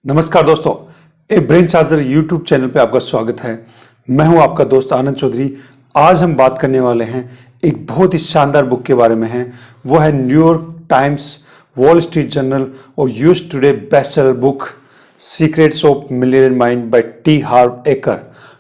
नमस्कार दोस्तों, ए brain charger YouTube channel पे आपका स्वागत है। मैं हूं आपका दोस्त आनंद चौधरी। आज हम बात करने वाले हैं एक बहुत ही शानदार बुक के बारे में है। वो है New York Times, Wall Street Journal और US today best seller book secrets of millionaire mind by T Harv Eker.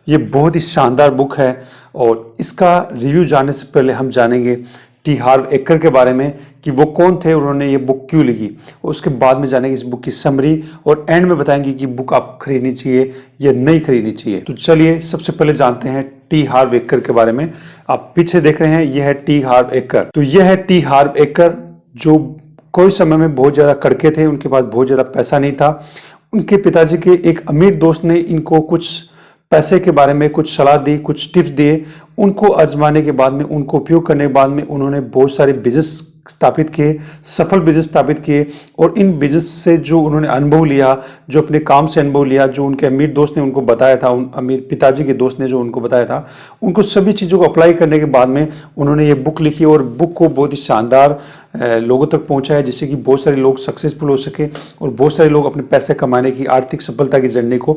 ये बहुत ही शानदार बुक है और इसका रिव्यू जानने से पहले हम जानेंगे टी हार्व एकर के बारे में कि वो कौन थे, उन्होंने ये बुक क्यों लिखी। और उसके बाद में जानेंगे इस बुक की समरी और एंड में बताएंगे कि बुक आपको खरीदनी चाहिए या नहीं खरीदनी चाहिए। तो चलिए सबसे पहले जानते हैं टी हार्व एकर के बारे में। आप पीछे देख रहे हैं, यह है टी हार्व एकर। तो यह है टी हार्व एकर जो कोई समय में बहुत ज़्यादा कड़के थे, उनके पास बहुत ज़्यादा पैसा नहीं था। उनके पिताजी के एक अमीर दोस्त ने इनको कुछ पैसे के बारे में कुछ सलाह दी, कुछ टिप्स दिए। उनको आजमाने के बाद में, उनको उपयोग करने के बाद में उन्होंने बहुत सारे बिजनेस स्थापित किए, सफल बिजनेस स्थापित किए। और इन बिजनेस से जो उन्होंने अनुभव लिया, जो अपने काम से अनुभव लिया, जो उनके अमीर दोस्त ने उनको बताया था, उन अमीर पिताजी के दोस्त ने जो उनको बताया था, उनको सभी चीज़ों को अप्लाई करने के बाद में उन्होंने ये बुक लिखी और बुक को बहुत ही शानदार लोगों तक पहुंचाया, जिससे कि बहुत सारे लोग सक्सेसफुल हो सके और बहुत सारे लोग अपने पैसे कमाने की आर्थिक सफलता की जर्नी को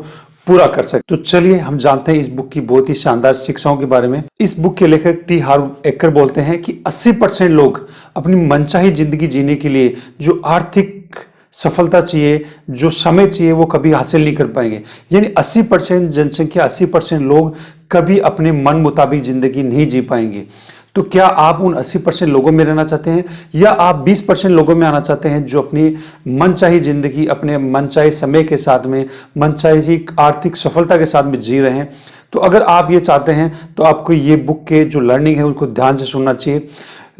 पूरा कर सके। तो चलिए हम जानते हैं इस बुक की बहुत ही शानदार शिक्षाओं के बारे में। इस बुक के लेखक टी हार्व एकर बोलते हैं कि 80% लोग अपनी मनचाही जिंदगी जीने के लिए जो आर्थिक सफलता चाहिए, जो समय चाहिए, वो कभी हासिल नहीं कर पाएंगे। यानी 80% जनसंख्या, 80% लोग कभी अपने मन मुताबिक जिंदगी नहीं जी पाएंगे। तो क्या आप उन 80% लोगों में रहना चाहते हैं या आप 20% लोगों में आना चाहते हैं जो अपनी मनचाही जिंदगी अपने मनचाही समय के साथ में, मनचाही आर्थिक सफलता के साथ में जी रहे हैं? तो अगर आप ये चाहते हैं तो आपको ये बुक के जो लर्निंग है उनको ध्यान से सुनना चाहिए।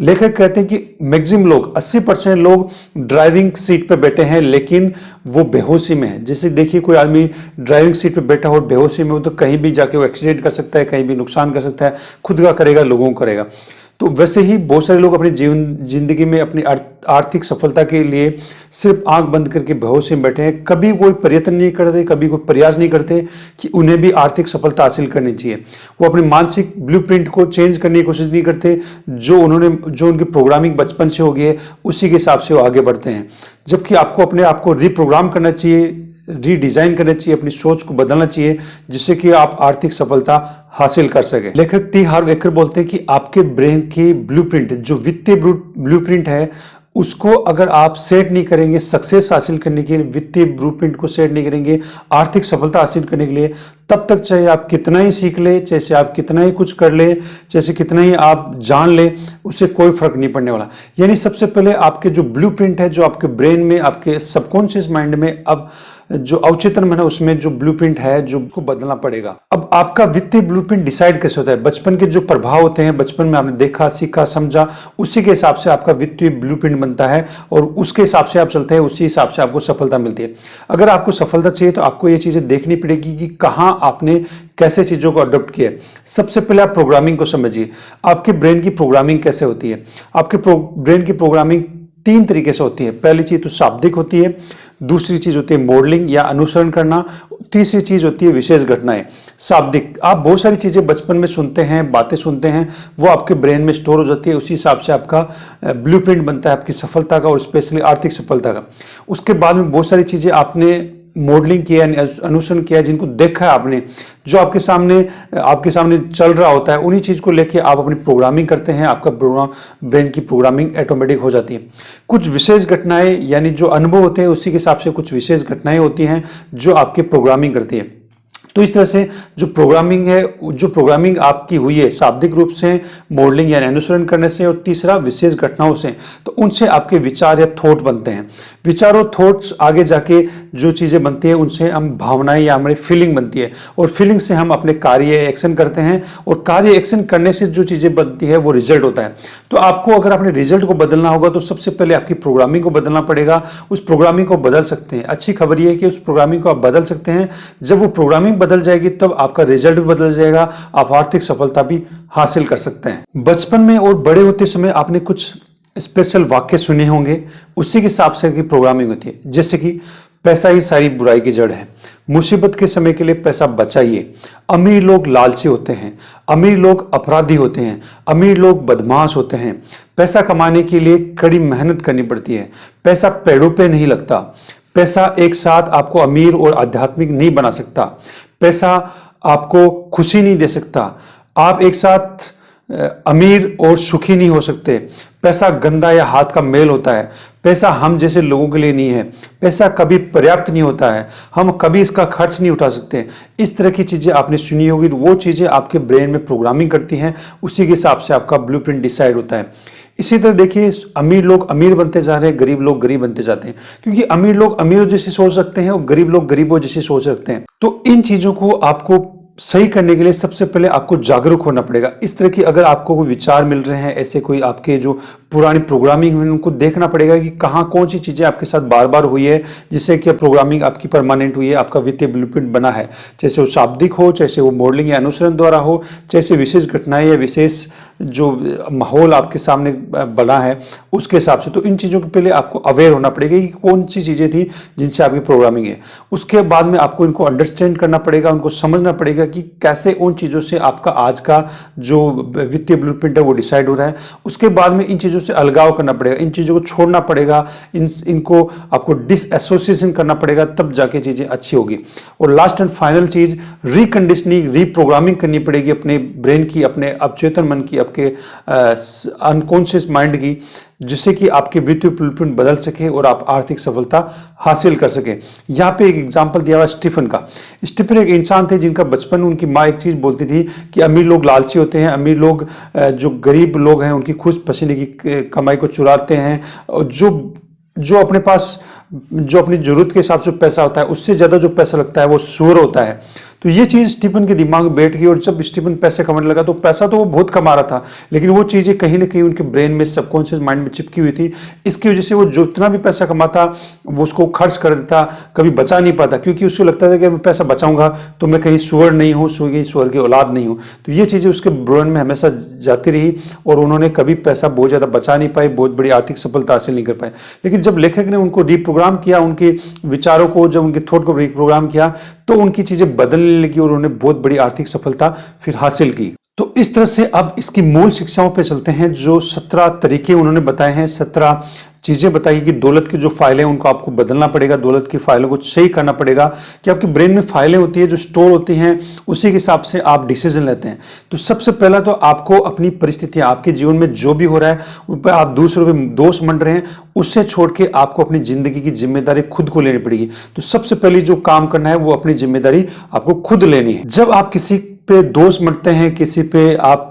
लेखक कहते हैं कि मैक्सिमम लोग, 80% लोग ड्राइविंग सीट पर बैठे हैं लेकिन वो बेहोशी में है। जैसे देखिए, कोई आदमी ड्राइविंग सीट पर बैठा हो बेहोशी में हो तो कहीं भी जाके वो एक्सीडेंट कर सकता है, कहीं भी नुकसान कर सकता है, खुद का करेगा, लोगों को करेगा। तो वैसे ही बहुत सारे लोग अपनी जिंदगी में अपनी आर्थिक सफलता के लिए सिर्फ आंख बंद करके बेहोश में बैठे हैं। कभी कोई प्रयत्न नहीं करते, कभी कोई प्रयास नहीं करते कि उन्हें भी आर्थिक सफलता हासिल करनी चाहिए। वो अपने मानसिक ब्लूप्रिंट को चेंज करने की कोशिश नहीं करते। जो उनकी प्रोग्रामिंग बचपन से हो गई है उसी के हिसाब से वो आगे बढ़ते हैं। जबकि आपको अपने आप को रिप्रोग्राम करना चाहिए, रीडिजाइन करना चाहिए, अपनी सोच को बदलना चाहिए, जिससे कि आप आर्थिक सफलता हासिल कर सके। लेखक टी हार्व एकर बोलते हैं कि आपके ब्रेन की ब्लूप्रिंट, जो वित्तीय ब्लूप्रिंट है, उसको अगर आप सेट नहीं करेंगे सक्सेस हासिल करने के लिए, वित्तीय ब्लूप्रिंट को सेट नहीं करेंगे आर्थिक सफलता हासिल करने के लिए, तब तक चाहे आप कितना ही सीख ले, चाहे आप कितना ही कुछ कर ले, जैसे कितना ही आप जान ले, उससे कोई फर्क नहीं पड़ने वाला। यानी सबसे पहले आपके जो ब्लूप्रिंट है, जो आपके ब्रेन में, आपके सबकॉन्शियस माइंड में, अब जो अवचेतन मन है उसमें जो ब्लूप्रिंट है, जो को बदलना पड़ेगा। अब आपका वित्तीय ब्लूप्रिंट डिसाइड कैसे होता है? बचपन के जो प्रभाव होते हैं, बचपन में आपने देखा, सीखा, समझा, उसी के हिसाब से आपका वित्तीय ब्लूप्रिंट बनता है और उसके हिसाब से आप चलते हैं, उसी हिसाब से आपको सफलता मिलती है। अगर आपको सफलता चाहिए तो आपको ये चीजें देखनी पड़ेगी कि कहाँ आपने कैसे चीजों को अडॉप्ट किया है। सबसे पहले आप प्रोग्रामिंग को समझिए। आपके ब्रेन की प्रोग्रामिंग कैसे होती है? आपके ब्रेन की प्रोग्रामिंग 3 तरीके से होती है। पहली चीज तो शाब्दिक होती है, दूसरी चीज होती है मॉडलिंग या अनुसरण करना, तीसरी चीज होती है विशेष घटनाएं। शाब्दिक, आप बहुत सारी चीजें बचपन में सुनते हैं, बातें सुनते हैं, वो आपके ब्रेन में स्टोर हो जाती है, उसी हिसाब से आपका ब्लूप्रिंट बनता है आपकी सफलता का और स्पेशली आर्थिक सफलता का। उसके बाद में बहुत सारी चीजें आपने मॉडलिंग किया, अनुसरण किया, जिनको देखा है आपने, जो आपके सामने चल रहा होता है, उन्हीं चीज को लेके आप अपनी प्रोग्रामिंग करते हैं। आपका ब्रेन की प्रोग्रामिंग ऑटोमेटिक हो जाती है। कुछ विशेष घटनाएं, यानी जो अनुभव होते हैं उसी के हिसाब से कुछ विशेष घटनाएं होती हैं जो आपकी प्रोग्रामिंग करती है। तो इस तरह से जो प्रोग्रामिंग है, जो प्रोग्रामिंग आपकी हुई है शाब्दिक रूप से, मॉडलिंग यानी अनुसरण करने से, और तीसरा विशेष घटनाओं से, तो उनसे आपके विचार या थॉट बनते हैं। विचार और थॉट्स आगे जाके जो चीज़ें बनती है उनसे हम भावनाएं या हमारी फीलिंग बनती है, और फीलिंग से हम अपने कार्य एक्शन करते हैं, और कार्य एक्शन करने से जो चीज़ें बनती है वो रिजल्ट होता है। तो आपको अगर अपने रिजल्ट को बदलना होगा तो सबसे पहले आपकी प्रोग्रामिंग को बदलना पड़ेगा। उस प्रोग्रामिंग को बदल सकते हैं। अच्छी खबर यह है कि उस प्रोग्रामिंग को आप बदल सकते हैं। जब वो प्रोग्रामिंग बदल जाएगी तब आपका रिजल्ट भी बदल जाएगा, आप आर्थिक सफलता भी हासिल कर सकते हैं। बचपन में और बड़े होते समय आपने कुछ स्पेशल वाक्य सुने होंगे, उसी के हिसाब से की प्रोग्रामिंग होती है। जैसे कि पैसा ही सारी बुराई की जड़ है, मुसीबत के समय के लिए पैसा बचाइए, अमीर लोग लालची होते हैं, अमीर लोग अपराधी होते हैं, अमीर लोग बदमाश होते हैं, पैसा कमाने के लिए कड़ी मेहनत करनी पड़ती है, पैसा पेड़ों पे नहीं लगता, पैसा एक साथ आपको अमीर और आध्यात्मिक नहीं बना सकता। पैसा आपको खुशी नहीं दे सकता। आप एक साथ अमीर और सुखी नहीं हो सकते। पैसा गंदा या हाथ का मेल होता है। पैसा हम जैसे लोगों के लिए नहीं है। पैसा कभी पर्याप्त नहीं होता है। हम कभी इसका खर्च नहीं उठा सकते। इस तरह की चीज़ें आपने सुनी होगी। वो चीज़ें आपके ब्रेन में प्रोग्रामिंग करती हैं, उसी के हिसाब से आपका ब्लूप्रिंट डिसाइड होता है। इसी तरह देखिए, अमीर लोग अमीर बनते जा रहे हैं, गरीब लोग गरीब बनते जाते हैं, क्योंकि अमीर लोग अमीरों जैसे सोच सकते हैं और गरीब लोग गरीबों जैसे सोच सकते हैं। तो इन चीज़ों को आपको सही करने के लिए सबसे पहले आपको जागरूक होना पड़ेगा। इस तरह की अगर आपको कोई विचार मिल रहे हैं, ऐसे कोई आपके जो पुरानी प्रोग्रामिंग हुई, उनको देखना पड़ेगा कि कहाँ कौन सी चीज़ें आपके साथ बार बार हुई है जिससे कि प्रोग्रामिंग आपकी परमानेंट हुई है, आपका वित्तीय ब्लूप्रिंट बना है। जैसे वो शाब्दिक हो, जैसे वो मॉडलिंग या अनुसरण द्वारा हो, जैसे विशेष घटनाएं या विशेष जो माहौल आपके सामने बना है उसके हिसाब से। तो इन चीज़ों के पहले आपको अवेयर होना पड़ेगा कि कौन सी चीज़ें थी जिनसे आपकी प्रोग्रामिंग है। उसके बाद में आपको इनको अंडरस्टैंड करना पड़ेगा, उनको समझना पड़ेगा कि कैसे उन चीज़ों से आपका आज का जो वित्तीय ब्लूप्रिंट है वो डिसाइड हो रहा है। उसके बाद में इन चीज़ों से अलगाव करना पड़ेगा, इन चीज़ों को छोड़ना पड़ेगा, इनको आपको डिसएसोसिएशन करना पड़ेगा, तब जाके चीज़ें अच्छी होगी। और last and final cheese, reconditioning, reprogramming करनी पड़ेगी अपने ब्रेन की, अपने अवचेतन मन की, आपके अनकॉन्शियस माइंड की, जिससे कि आपके वित्तीय ब्लूप्रिंट बदल सके और आप आर्थिक सफलता हासिल कर सके। यहाँ पे एक एग्जांपल दिया हुआ स्टीफन का। स्टीफन एक इंसान थे जिनका बचपन, उनकी माँ एक चीज़ बोलती थी कि अमीर लोग लालची होते हैं, अमीर लोग जो गरीब लोग हैं उनकी खुश पसीने की कमाई को चुराते हैं, और जो अपने पास जो अपनी जरूरत के हिसाब से पैसा होता है उससे ज़्यादा जो पैसा लगता है वो सुअर होता है। तो ये चीज़ स्टीफन के दिमाग में बैठ गई, और जब स्टीफन पैसे कमाने लगा तो पैसा तो वो बहुत कमा रहा था, लेकिन वो चीज़ें कहीं ना कहीं उनके ब्रेन में, सबकॉन्शियस माइंड में चिपकी हुई थी। इसकी वजह से वो जो इतना भी पैसा कमाता वो उसको खर्च कर देता, कभी बचा नहीं पाता, क्योंकि उसको लगता था कि मैं पैसा बचाऊंगा तो मैं कहीं सुअर नहीं हूँ, सुअर की औलाद नहीं हूँ। तो ये चीज़ें उसके ब्रेन में हमेशा जाती रही और उन्होंने कभी पैसा बहुत ज़्यादा बचा नहीं पाए, बहुत बड़ी आर्थिक सफलता हासिल नहीं कर पाए। लेकिन जब लेखक ने उनको रीप्रोग्राम किया, उनके विचारों को, जब उनके थॉट को रीप्रोग्राम किया, तो उनकी चीज़ें बदलने लगी और उन्होंने बहुत बड़ी आर्थिक सफलता फिर हासिल की। तो इस तरह से अब इसकी मूल शिक्षाओं पे चलते हैं। जो 17 तरीके उन्होंने बताए हैं, 17 चीज़ें बताई कि दौलत की जो फाइलें हैं उनको आपको बदलना पड़ेगा, दौलत की फाइलों को सही करना पड़ेगा, कि आपके ब्रेन में फाइलें होती है जो स्टोर होती हैं, उसी के हिसाब से आप डिसीजन लेते हैं। तो सबसे पहला तो आपको अपनी परिस्थितियां, आपके जीवन में जो भी हो रहा है उन पर आप दूसरों पे दोष मंड रहे हैं, उससे छोड़ के आपको अपनी जिंदगी की जिम्मेदारी खुद को लेनी पड़ेगी। तो सबसे पहले जो काम करना है वो अपनी जिम्मेदारी आपको खुद लेनी है। जब आप किसी पे दोष मरते हैं, किसी पे आप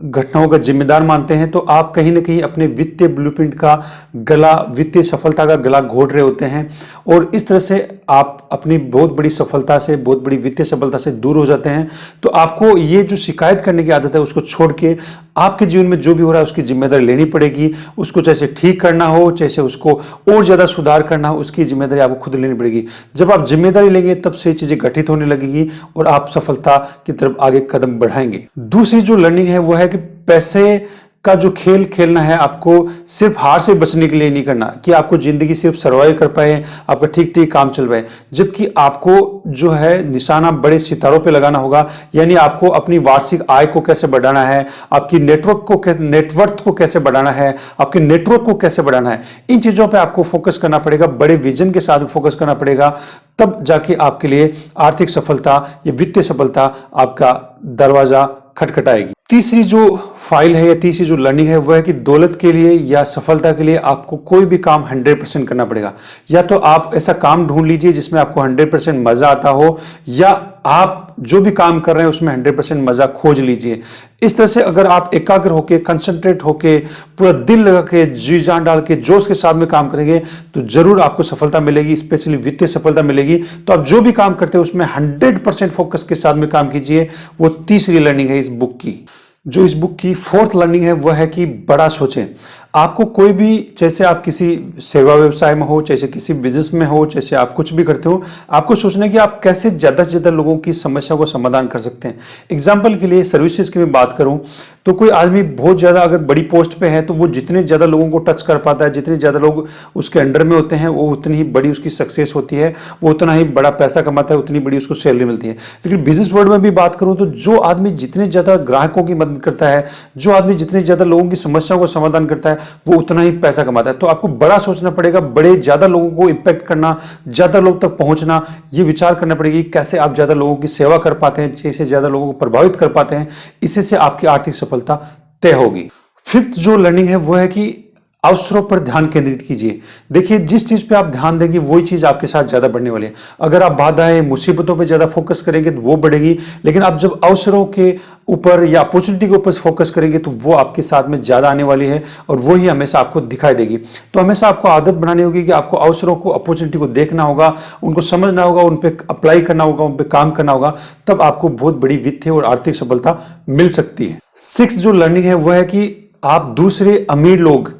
घटनाओं का जिम्मेदार मानते हैं, तो आप कहीं ना कहीं अपने वित्तीय ब्लूप्रिंट का गला, वित्तीय सफलता का गला घोट रहे होते हैं, और इस तरह से आप अपनी बहुत बड़ी सफलता से, बहुत बड़ी वित्तीय सफलता से दूर हो जाते हैं। तो आपको ये जो शिकायत करने की आदत है उसको छोड़ के आपके जीवन में जो भी हो रहा है उसकी जिम्मेदारी लेनी पड़ेगी। उसको जैसे ठीक करना हो, जैसे उसको और ज्यादा सुधार करना हो, उसकी जिम्मेदारी आपको खुद लेनी पड़ेगी। जब आप जिम्मेदारी लेंगे तब से चीजें घटित होने लगेगी और आप सफलता की तरफ आगे कदम बढ़ाएंगे। दूसरी जो लर्निंग है वो है कि पैसे का जो खेल खेलना है आपको सिर्फ हार से बचने के लिए नहीं करना, कि आपको जिंदगी सिर्फ सर्वाइव कर पाए, आपका ठीक ठीक काम चल पाए, जबकि आपको जो है निशाना बड़े सितारों पे लगाना होगा। यानी आपको अपनी वार्षिक आय को कैसे बढ़ाना है, आपकी नेटवर्थ को कैसे बढ़ाना है, आपके नेटवर्क को कैसे बढ़ाना है, इन चीजों पे आपको फोकस करना पड़ेगा, बड़े विजन के साथ फोकस करना पड़ेगा। तब जाके आपके लिए आर्थिक सफलता या वित्तीय सफलता आपका दरवाजा खटखटाएगी। तीसरी जो फाइल है या तीसरी जो लर्निंग है वो है कि दौलत के लिए या सफलता के लिए आपको कोई भी काम 100% करना पड़ेगा। या तो आप ऐसा काम ढूंढ लीजिए जिसमें आपको 100% मजा आता हो, या आप जो भी काम कर रहे हैं उसमें 100% मजा खोज लीजिए। इस तरह से अगर आप एकाग्र होके, कंसंट्रेट होके, पूरा दिल लगा के, जी जान डाल के, जोश के साथ में काम करेंगे तो जरूर आपको सफलता मिलेगी, स्पेशली वित्तीय सफलता मिलेगी। तो आप जो भी काम करते हैं उसमें 100% फोकस के साथ में काम कीजिए। वो तीसरी लर्निंग है इस बुक की। जो इस बुक की फोर्थ लर्निंग है वह है कि बड़ा सोचें। आपको कोई भी, जैसे आप किसी सेवा व्यवसाय में हो, जैसे किसी बिजनेस में हो, जैसे आप कुछ भी करते हो, आपको सोचना है कि आप कैसे ज़्यादा से ज़्यादा लोगों की समस्या को समाधान कर सकते हैं। एग्जाम्पल के लिए सर्विसेज की मैं बात करूं तो कोई आदमी बहुत ज़्यादा अगर बड़ी पोस्ट पे है तो वो जितने ज़्यादा लोगों को टच कर पाता है, जितने ज़्यादा लोग उसके अंडर में होते हैं, वो उतनी ही बड़ी उसकी सक्सेस होती है, वो उतना ही बड़ा पैसा कमाता है, उतनी बड़ी उसको सैलरी मिलती है। लेकिन बिजनेस वर्ल्ड में भी बात करूँ तो जो आदमी जितने ज़्यादा ग्राहकों की मदद करता है, जो आदमी जितने ज़्यादा लोगों की समस्याओं का समाधान करता है, वो उतना ही पैसा कमाता है। तो आपको बड़ा सोचना पड़ेगा, बड़े ज्यादा लोगों को इंपैक्ट करना, ज्यादा लोग तक पहुंचना, ये विचार करना पड़ेगी कैसे आप ज्यादा लोगों की सेवा कर पाते हैं, जैसे ज्यादा लोगों को प्रभावित कर पाते हैं। इसी से आपकी आर्थिक सफलता तय होगी। फिफ्थ जो लर्निंग है वो है कि अवसरों पर ध्यान केंद्रित कीजिए। देखिए, जिस चीज पे आप ध्यान देंगे वही चीज आपके साथ ज्यादा बढ़ने वाली है। अगर आप बाधाएं, मुसीबतों पे ज्यादा फोकस करेंगे तो वो बढ़ेगी, लेकिन आप जब अवसरों के ऊपर या अपॉर्चुनिटी के ऊपर फोकस करेंगे तो वो आपके साथ में ज्यादा आने वाली है और वो ही हमेशा आपको दिखाई देगी। तो हमेशा आपको आदत बनानी होगी कि आपको अवसरों को, अपॉर्चुनिटी को देखना होगा, उनको समझना होगा, उन पर अप्लाई करना होगा, उन पर काम करना होगा, तब आपको बहुत बड़ी वित्तीय और आर्थिक सफलता मिल सकती है। सिक्स जो लर्निंग है वो है कि आप दूसरे अमीर लोग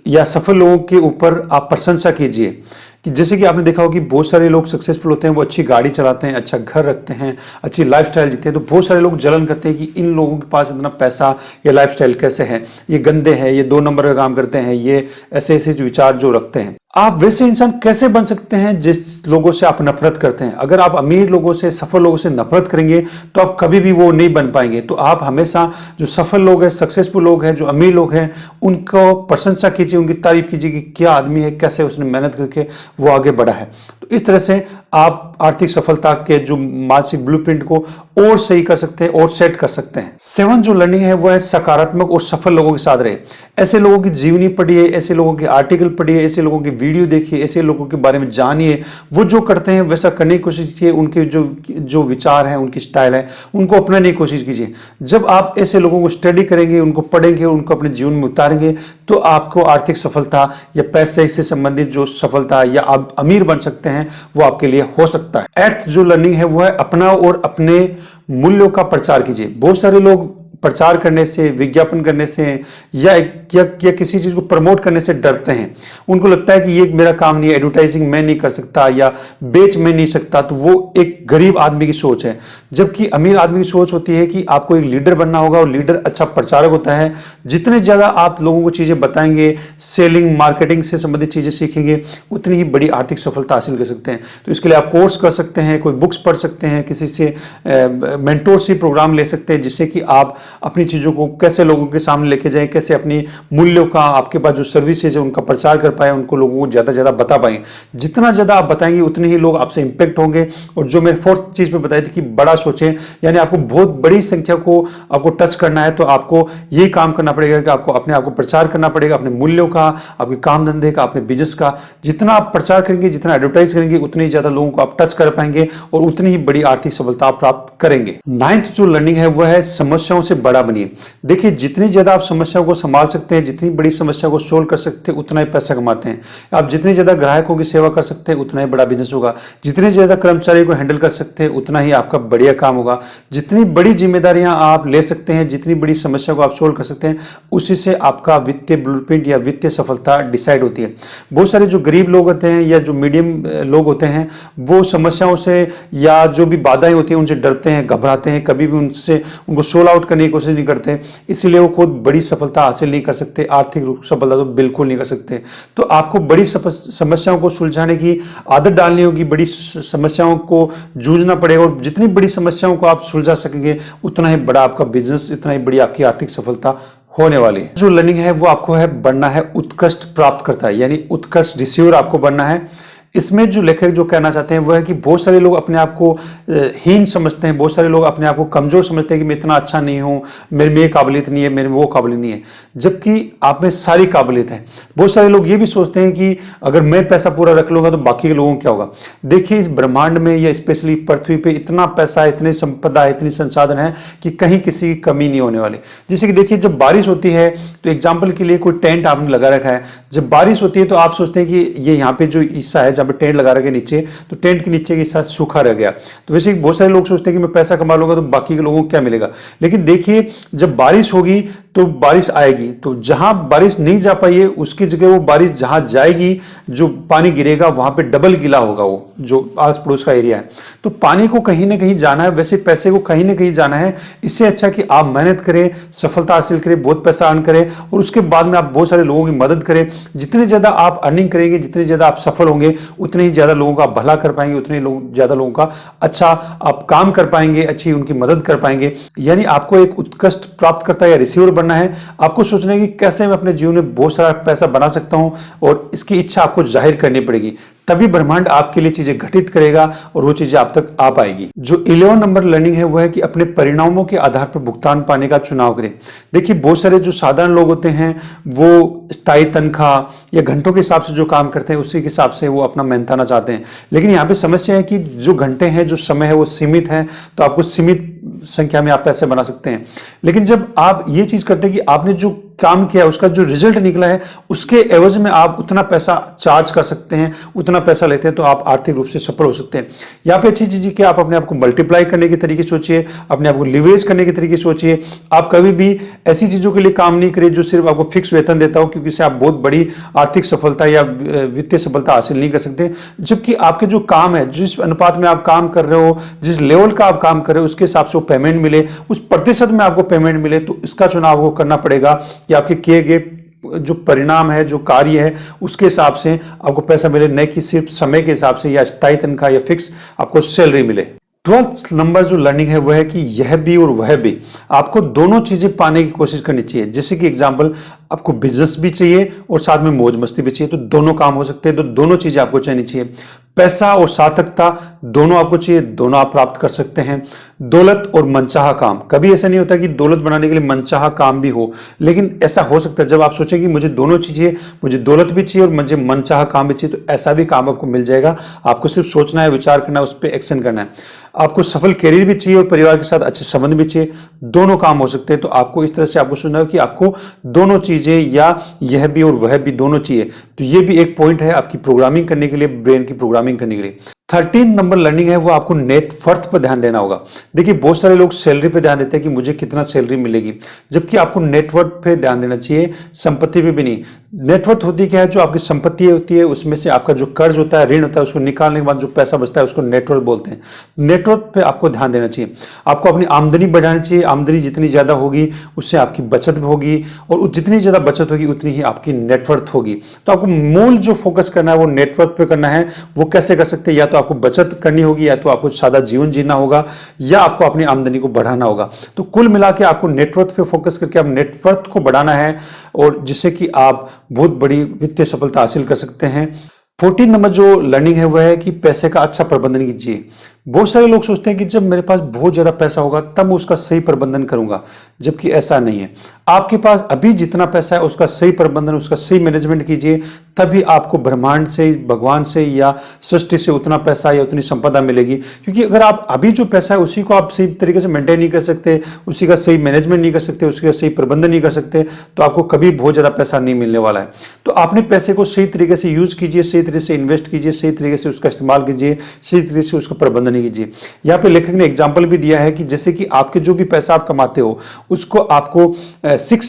या सफल लोगों के ऊपर आप प्रशंसा कीजिए। कि जैसे कि आपने देखा हो कि बहुत सारे लोग सक्सेसफुल होते हैं, वो अच्छी गाड़ी चलाते हैं, अच्छा घर रखते हैं, अच्छी लाइफस्टाइल जीते हैं, तो बहुत सारे लोग जलन करते हैं कि इन लोगों के पास इतना पैसा या लाइफस्टाइल कैसे है, ये गंदे हैं, ये 2 नंबर का काम करते हैं, ये ऐसे ऐसे विचार जो रखते हैं। आप वैसे इंसान कैसे बन सकते हैं जिस लोगों से आप नफरत करते हैं? अगर आप अमीर लोगों से, सफल लोगों से नफरत करेंगे तो आप कभी भी वो नहीं बन पाएंगे। तो आप हमेशा जो सफल लोग हैं, सक्सेसफुल लोग हैं, जो अमीर लोग हैं, उनको प्रशंसा कीजिए, उनकी तारीफ कीजिए कि क्या आदमी है, कैसे उसने मेहनत करके वो आगे बढ़ा है। तो इस तरह से आप आर्थिक सफलता के जो मानसिक ब्लूप्रिंट को और सही कर सकते हैं और सेट कर सकते हैं। 7 जो लर्निंग है वो है सकारात्मक और सफल लोगों के साथ रहे। ऐसे लोगों की जीवनी पढ़िए, ऐसे लोगों के आर्टिकल पढ़िए, ऐसे लोगों की वीडियो देखिए, ऐसे लोगों के बारे में जानिए, वो जो करते हैं वैसा करने की कोशिश कीजिए, उनके जो विचार हैं, उनकी स्टाइल है, उनको अपनाने की कोशिश कीजिए। जब आप ऐसे लोगों को स्टडी करेंगे, उनको पढ़ेंगे, उनको अपने जीवन में उतारेंगे, तो आपको आर्थिक सफलता या पैसे से संबंधित जो सफलता या आप अमीर बन सकते हैं वो आपके लिए हो सकता है। 8th जो लर्निंग है वो है अपनाओ और अपने मूल्यों का प्रचार कीजिए। बहुत सारे लोग प्रचार करने से, विज्ञापन करने से या किसी चीज को प्रमोट करने से डरते हैं। उनको लगता है कि ये मेरा काम नहीं है, एडवर्टाइजिंग मैं नहीं कर सकता या बेच मैं नहीं सकता। तो वो एक गरीब आदमी की सोच है, जबकि अमीर आदमी की सोच होती है कि आपको एक लीडर बनना होगा और लीडर अच्छा प्रचारक होता है। जितने ज्यादा आप लोगों को चीजें बताएंगे, सेलिंग, मार्केटिंग से संबंधित चीजें सीखेंगे, उतनी ही बड़ी आर्थिक सफलता हासिल कर सकते हैं। तो इसके लिए आप कोर्स कर सकते हैं, कोई बुक्स पढ़ सकते हैं, किसी से मेंटोरशिप प्रोग्राम ले सकते हैं, जिससे कि आप अपनी चीजों को कैसे लोगों के सामने लेके जाएं, कैसे अपनी मूल्यों का, आपके पास जो सर्विसेज है उनका प्रचार कर पाए, उनको लोगों को ज्यादा ज्यादा बता पाए। जितना ज्यादा आप बताएंगे उतने ही लोग आपसे इंपैक्ट होंगे। और जो मैं 4th चीज पे बताई थी कि बड़ा सोचें, यानी आपको बहुत बड़ी संख्या को आपको टच करना है, तो आपको यही काम करना पड़ेगा कि आपको अपने आप को प्रचार करना पड़ेगा, अपने मूल्यों का, आपके काम धंधे का, अपने बिजनेस का। जितना आप प्रचार करेंगे, जितना एडवर्टाइज करेंगे, उतनी ज्यादा लोगों को आप टच कर पाएंगे और उतनी ही बड़ी आर्थिक सफलता आप प्राप्त करेंगे। 9th जो लर्निंग है वह है समस्याओं से बड़ा बनिए। देखिए, जितनी ज्यादा आप समस्याओं को संभाल सकते हैं, जितनी बड़ी समस्या को सोल्व कर सकते हैं, उतना ही पैसा कमाते हैं। आप जितनी ज्यादा ग्राहकों की सेवा कर सकते हैं, उतना ही बड़ा बिजनेस होगा। जितने ज्यादा कर्मचारियों को हैंडल कर सकते हैं, उतना ही आपका बढ़िया काम होगा। जितनी बड़ी जिम्मेदारियां आप ले सकते हैं, जितनी बड़ी समस्या को आप सोल्व कर सकते हैं, उसी से आपका वित्तीय ब्लूप्रिंट या वित्तीय सफलता डिसाइड होती है। बहुत सारे जो गरीब लोग होते हैं या जो मीडियम लोग होते हैं, वो समस्याओं से या जो भी बाधाएं होती हैं उनसे डरते हैं, घबराते हैं, कभी भी उनको सोल्व आउट करने की कोशिश नहीं करते, इसलिए वो खुद बड़ी सफलता हासिल नहीं कर सकते, आर्थिक रूप सफलता तो बिल्कुल नहीं कर सकते। तो आपको बड़ी समस्याओं को सुलझाने की आदत डालनी होगी, बड़ी समस्याओं को जूझना पड़ेगा, और जितनी बड़ी समस्याओं को आप सुलझा सकेंगे, उतना ही बड़ा आपका बिजनेस, इतना ही बड़ी आपकी आर्थिक सफलता होने वाली है। जो लर्निंग है वो आपको है बनना है उत्कृष्ट प्राप्त करता है, यानी उत्कृष्ट रिसीवर आपको बनना है। इसमें जो लेखक जो कहना चाहते हैं वो है कि बहुत सारे लोग अपने आप को हीन समझते हैं, बहुत सारे लोग अपने आप को कमजोर समझते हैं कि मैं इतना अच्छा नहीं हूं, मेरे में ये काबिलियत नहीं है, मेरे में वो काबिलियत नहीं है, जबकि आप में सारी काबिलियत है। बहुत सारे लोग ये भी सोचते हैं कि अगर मैं पैसा पूरा रख लूंगा तो बाकी के लोगों को क्या होगा। देखिए, इस ब्रह्मांड में या स्पेशली पृथ्वी पे इतना पैसा, इतनी संपदा, इतनी संसाधन है कि कहीं किसी की कमी नहीं होने वाली। जैसे कि देखिए, जब बारिश होती है तो एग्जाम्पल के लिए कोई टेंट आपने लगा रखा है, जब बारिश होती है तो आप सोचते हैं कि ये यहाँ पे जो हिस्सा है जहाँ पे टेंट लगा रखे नीचे, तो टेंट के नीचे का हिस्सा सूखा रह गया। तो वैसे बहुत सारे लोग सोचते हैं कि मैं पैसा कमा लूंगा तो बाकी के लोगों को क्या मिलेगा। लेकिन देखिए, जब बारिश होगी तो बारिश आएगी, तो जहां बारिश नहीं जा पाई है उसकी जगह वो बारिश जहां जाएगी, जो पानी गिरेगा वहां पे डबल गिला होगा वो जो आस पड़ोस का एरिया है। तो पानी को कहीं ना कहीं जाना है, वैसे पैसे को कहीं ना कहीं जाना है। इससे अच्छा कि आप मेहनत करें, सफलता हासिल करें, बहुत पैसा अर्न करें और उसके बाद में आप बहुत सारे लोगों की मदद करें। जितने ज्यादा आप अर्निंग करेंगे, जितने ज्यादा आप सफल होंगे, उतने ही ज़्यादा लोगों का भला कर पाएंगे, उतने ही ज़्यादा लोगों का अच्छा आप काम कर पाएंगे, अच्छी उनकी मदद कर पाएंगे। यानी आपको एक उत्कृष्ट प्राप्तकर्ता या रिसीवर बनना है। आपको सोचना है कि कैसे मैं अपने जीवन में बहुत सारा पैसा बना सकता हूं, और इसकी इच्छा आपको जाहिर करनी पड़ेगी। तभी ब्रह्मांड आपके लिए चीजें घटित करेगा और वो चीजें आप तक आ पाएगी। जो 11 नंबर लर्निंग है वो है कि अपने परिणामों के आधार पर भुगतान पाने का चुनाव करें। देखिए, बहुत सारे जो साधारण लोग होते हैं वो स्थायी तनख्वाह या घंटों के हिसाब से जो काम करते हैं उसी के हिसाब से वो अपना मेहनताना चाहते हैं। लेकिन यहाँ पे समस्या है कि जो घंटे हैं, जो समय है वो सीमित है, तो आपको सीमित संख्या में आप पैसे बना सकते हैं। लेकिन जब आप ये चीज करते हैं कि आपने जो काम किया उसका जो रिजल्ट निकला है उसके एवज में आप उतना पैसा चार्ज कर सकते हैं, उतना पैसा लेते हैं, तो आप आर्थिक रूप से सफल हो सकते हैं। यहाँ पे अच्छी चीज कि आप अपने आप को मल्टीप्लाई करने के तरीके सोचिए, अपने आप को लिवरेज करने के तरीके सोचिए। आप कभी भी ऐसी चीजों के लिए काम नहीं करिए जो सिर्फ आपको फिक्स वेतन देता हो, क्योंकि इससे आप बहुत बड़ी आर्थिक सफलता या वित्तीय सफलता हासिल नहीं कर सकते। जबकि आपके जो काम है, जिस अनुपात में आप काम कर रहे हो, जिस लेवल का आप काम कर रहे हो, उसके हिसाब से पेमेंट मिले, उस प्रतिशत में आपको पेमेंट मिले, तो इसका चुनाव आपको करना पड़ेगा कि आपके किए गए जो परिणाम है, जो कार्य है, उसके हिसाब से आपको पैसा मिले, न कि सिर्फ समय के हिसाब से या स्थायी तनख्वाह या फिक्स आपको सैलरी मिले। 12th नंबर जो लर्निंग है वो है कि यह भी और वह भी, आपको दोनों चीजें पाने की कोशिश करनी चाहिए। जैसे कि एग्जांपल, आपको बिजनेस भी चाहिए और साथ में मौज मस्ती भी चाहिए, तो दोनों काम हो सकते हैं, तो दोनों चीजें आपको चाहिए चाहिए। पैसा और सार्थकता दोनों आपको चाहिए, दोनों आप प्राप्त कर सकते हैं। दौलत और मनचाहा काम, कभी ऐसा नहीं होता कि दौलत बनाने के लिए मनचाहा काम भी हो, लेकिन ऐसा हो सकता है जब आप सोचें कि मुझे दोनों चीजें, मुझे दौलत भी चाहिए और मुझे मनचाहा काम भी चाहिए, तो ऐसा भी काम आपको मिल जाएगा। आपको सिर्फ सोचना है, विचार करना है, उस पर एक्शन करना है। आपको सफल कैरियर भी चाहिए और परिवार के साथ अच्छे संबंध भी चाहिए, दोनों काम हो सकते हैं। तो आपको इस तरह से आपको सोचना है कि आपको दोनों चीजें या यह भी और वह भी दोनों चाहिए। तो ये भी एक पॉइंट है आपकी प्रोग्रामिंग करने के लिए, ब्रेन की प्रोग्रामिंग करने के लिए। 13 नंबर लर्निंग है वो आपको नेटवर्थ पर ध्यान देना होगा। देखिए, बहुत सारे लोग सैलरी पे ध्यान देते हैं कि मुझे कितना सैलरी मिलेगी, जबकि आपको नेटवर्थ पे ध्यान देना चाहिए, संपत्ति पे भी नहीं। नेटवर्थ होती क्या है, जो आपकी संपत्ति होती है उसमें से आपका जो कर्ज होता है, ऋण होता है, उसको निकालने के बाद जो पैसा बचता है उसको नेटवर्थ बोलते हैं। नेटवर्थ पे आपको ध्यान देना चाहिए। आपको अपनी आमदनी बढ़ानी चाहिए, आमदनी जितनी ज्यादा होगी उससे आपकी बचत होगी, और जितनी ज्यादा बचत होगी उतनी ही आपकी नेटवर्थ होगी। तो आपको मूल जो फोकस करना है वो नेटवर्थ पे करना है। वो कैसे कर सकते हैं, या तो आपको बचत करनी होगी, या तो आपको सादा जीवन जीना होगा, या आपको अपनी आमदनी को बढ़ाना होगा। तो कुल मिला के आपको नेटवर्थ पे फोकस करके आप नेटवर्थ को बढ़ाना है, और जिससे कि आप बहुत बड़ी वित्तीय सफलता हासिल कर सकते हैं। 14 नंबर जो लर्निंग है वह है कि पैसे का अच्छा प्रबंधन कीजिए। बहुत सारे लोग सोचते हैं कि जब मेरे पास बहुत ज्यादा पैसा होगा तब मैं उसका सही प्रबंधन करूंगा, जबकि ऐसा नहीं है। आपके पास अभी जितना पैसा है उसका सही प्रबंधन, उसका सही मैनेजमेंट कीजिए, तभी आपको ब्रह्मांड से, भगवान से या सृष्टि से उतना पैसा या उतनी संपदा मिलेगी। क्योंकि अगर आप अभी जो पैसा है उसी को आप सही तरीके से मेंटेन नहीं कर सकते, उसी का सही मैनेजमेंट नहीं कर सकते, उसका सही प्रबंधन नहीं कर सकते, तो आपको कभी बहुत ज्यादा पैसा नहीं मिलने वाला है। तो आपने पैसे को सही तरीके से यूज कीजिए, सही तरीके से इन्वेस्ट कीजिए, सही तरीके से उसका इस्तेमाल कीजिए, सही तरीके से उसका प्रबंधन कीजिए। यहाँ पे लेखक ने एग्जाम्पल भी दिया है कि जैसे कि आपके जो भी पैसा आप कमाते हो उसको आपको 6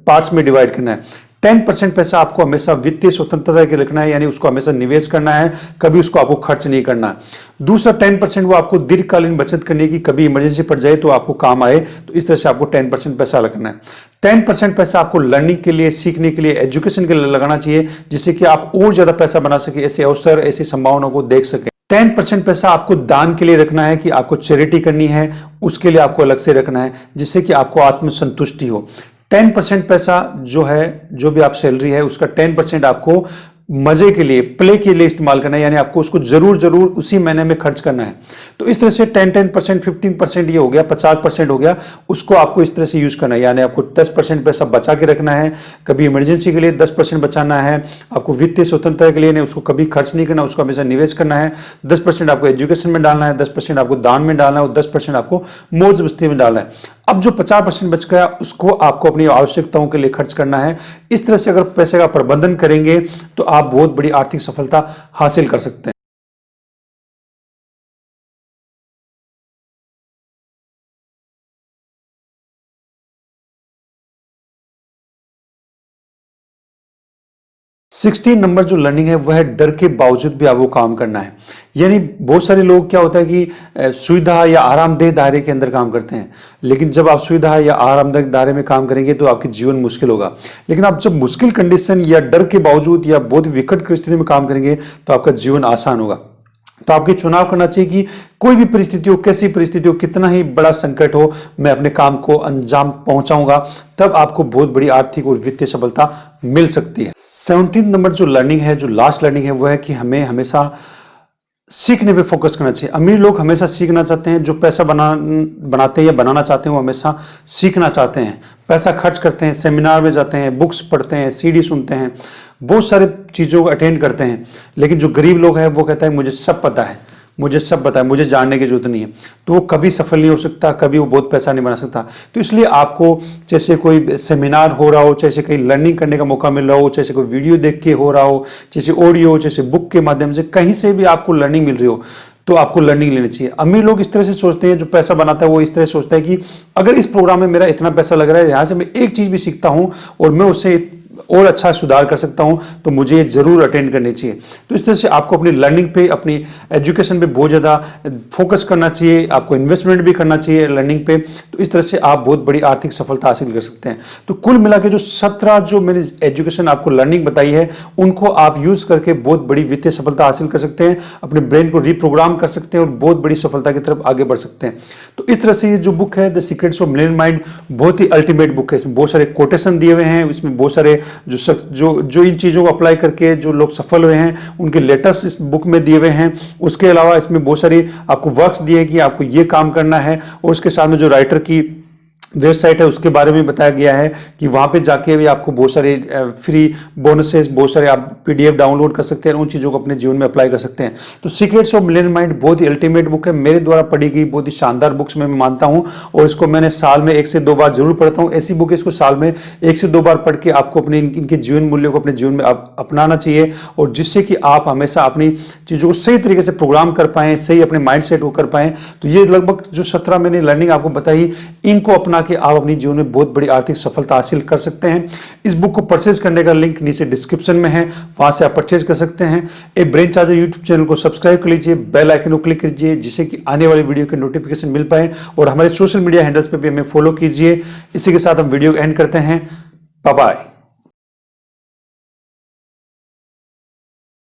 पार्ट्स में डिवाइड करना है। 10% पैसा आपको हमेशा वित्तीय स्वतंत्रता के रखना है, यानी उसको हमेशा निवेश करना है, कभी उसको आपको खर्च नहीं करना है। दूसरा 10% वो आपको दीर्घकालीन बचत करने की, कभी इमरजेंसी पड़ जाए तो आपको काम आए, तो इस तरह से आपको 10% पैसा लगाना है। 10% पैसा आपको लर्निंग के लिए, सीखने के लिए, एजुकेशन के लिए लगाना चाहिए, जिससे कि आप और ज्यादा पैसा बना सके, ऐसे अवसर, ऐसी संभावनाओं को देख सके। 10% पैसा आपको दान के लिए रखना है, कि आपको चैरिटी करनी है, उसके लिए आपको अलग से रखना है, जिससे कि आपको आत्मसंतुष्टि हो। 10% पैसा जो है, जो भी आप सैलरी है उसका 10% आपको मजे के लिए, प्ले के लिए इस्तेमाल करना है, यानी आपको उसको जरूर जरूर उसी महीने में खर्च करना है। तो इस तरह से 10-10%, 15% ये हो गया, 50% हो गया, उसको आपको इस तरह से यूज करना है। यानी आपको 10% पैसा बचा के रखना है, कभी इमरजेंसी के लिए 10% बचाना है, आपको वित्तीय स्वतंत्रता के लिए नहीं, उसको कभी खर्च नहीं करना, उसको हमेशा निवेश करना है। 10% आपको एजुकेशन में डालना है, 10% आपको दान में डालना है, और 10% आपको मौज मस्ती में डालना है। अब जो 50% बच गया उसको आपको अपनी आवश्यकताओं के लिए खर्च करना है। इस तरह से अगर पैसे का प्रबंधन करेंगे तो आप बहुत बड़ी आर्थिक सफलता हासिल कर सकते हैं। 16 नंबर जो लर्निंग है वह है डर के बावजूद भी आपको काम करना है। यानी बहुत सारे लोग क्या होता है कि सुविधा या आरामदेह दायरे के अंदर काम करते हैं, लेकिन जब आप सुविधा या आरामदेह दायरे में काम करेंगे तो आपके जीवन मुश्किल होगा। लेकिन आप जब मुश्किल कंडीशन या डर के बावजूद या बहुत विकट परिस्थिति में काम करेंगे तो आपका जीवन आसान होगा। तो आपके चुनाव करना चाहिए कि कोई भी परिस्थिति हो, कैसी परिस्थिति हो, कितना ही बड़ा संकट हो, मैं अपने काम को अंजाम पहुंचाऊंगा, तब आपको बहुत बड़ी आर्थिक और वित्तीय सफलता मिल सकती है। 17 नंबर जो लर्निंग है, जो लास्ट लर्निंग है, वो है कि हमें हमेशा सीखने पे फोकस करना चाहिए। अमीर लोग हमेशा सीखना चाहते हैं, जो पैसा बनाते हैं या बनाना चाहते हैं वो हमेशा सीखना चाहते हैं, पैसा खर्च करते हैं, सेमिनार में जाते हैं, बुक्स पढ़ते हैं, सीडी सुनते हैं, बहुत सारे चीज़ों को अटेंड करते हैं। लेकिन जो गरीब लोग हैं वो कहता है मुझे सब पता है, मुझे सब पता है, मुझे जानने की जरूरत नहीं है, तो वो कभी सफल नहीं हो सकता, कभी वो बहुत पैसा नहीं बना सकता। तो इसलिए आपको जैसे कोई सेमिनार हो रहा हो, जैसे कहीं लर्निंग करने का मौका मिल रहा हो, जैसे कोई वीडियो देख के हो रहा हो, जैसे ऑडियो, जैसे बुक के माध्यम से, कहीं से भी आपको लर्निंग मिल रही हो तो आपको लर्निंग लेनी चाहिए। अमीर लोग इस तरह से सोचते हैं, जो पैसा बनाता है वो इस तरह से सोचता है कि अगर इस प्रोग्राम में मेरा इतना पैसा लग रहा है, यहाँ से मैं एक चीज़ भी सीखता हूँ और मैं उससे और अच्छा सुधार कर सकता हूं, तो मुझे जरूर अटेंड करनी चाहिए। तो इस तरह से आपको अपनी लर्निंग पे, अपनी एजुकेशन पे बहुत ज़्यादा फोकस करना चाहिए, आपको इन्वेस्टमेंट भी करना चाहिए लर्निंग पे। तो इस तरह से आप बहुत बड़ी आर्थिक सफलता हासिल कर सकते हैं। तो कुल मिला के जो 17 जो मैंने एजुकेशन आपको लर्निंग बताई है, उनको आप यूज करके बहुत बड़ी वित्तीय सफलता हासिल कर सकते हैं, अपने ब्रेन को रिप्रोग्राम कर सकते हैं और बहुत बड़ी सफलता की तरफ आगे बढ़ सकते हैं। तो इस तरह से ये जो बुक है the secrets of millionaire mind, बहुत ही अल्टीमेट बुक है। इसमें बहुत सारे कोटेशन दिए हुए हैं, इसमें बहुत सारे जो इन चीज़ों को अप्लाई करके जो लोग सफल हुए हैं उनके लेटर्स इस बुक में दिए हुए हैं। उसके अलावा इसमें बहुत सारी आपको वर्क्स दिए हैं कि आपको ये काम करना है, और उसके साथ में जो राइटर की वेबसाइट है उसके बारे में बताया गया है कि वहाँ पे जाके भी आपको बहुत सारे फ्री बोनसेस, बहुत सारे आप पीडीएफ डाउनलोड कर सकते हैं, उन चीज़ों को अपने जीवन में अप्लाई कर सकते हैं। तो सीक्रेट्स ऑफ मिलियनेयर माइंड बहुत ही अल्टीमेट बुक है, मेरे द्वारा पढ़ी गई बहुत ही शानदार बुक्स में मैं मानता हूँ, और इसको मैंने साल में 1 से 2 बार जरूर पढ़ता हूँ। ऐसी बुक इसको साल में 1 से 2 बार पढ़ के आपको अपने इनके जीवन मूल्यों को अपने जीवन में अपनाना चाहिए, और जिससे कि आप हमेशा अपनी चीज़ों को सही तरीके से प्रोग्राम कर पाएँ, सही अपने माइंड सेट को कर पाएँ। तो ये लगभग जो 17 मैंने लर्निंग आपको बताई, इनको अपना कि आप अपनी जीवन में बहुत बड़ी आर्थिक सफलता हासिल कर सकते हैं। इस बुक को परचेज करने का लिंक नीचे डिस्क्रिप्शन में है, वहां से आप परचेज कर सकते हैं। एक ब्रेन चार्जर यूट्यूब चैनल को सब्सक्राइब कर लीजिए, बेल आइकन को क्लिक कीजिए, जिससे कि आने वाली वीडियो के नोटिफिकेशन मिल पाए, और हमारे सोशल मीडिया हैंडल्स पे भी हमें फॉलो कीजिए। इसी के साथ हम वीडियो एंड करते हैं। Bye bye.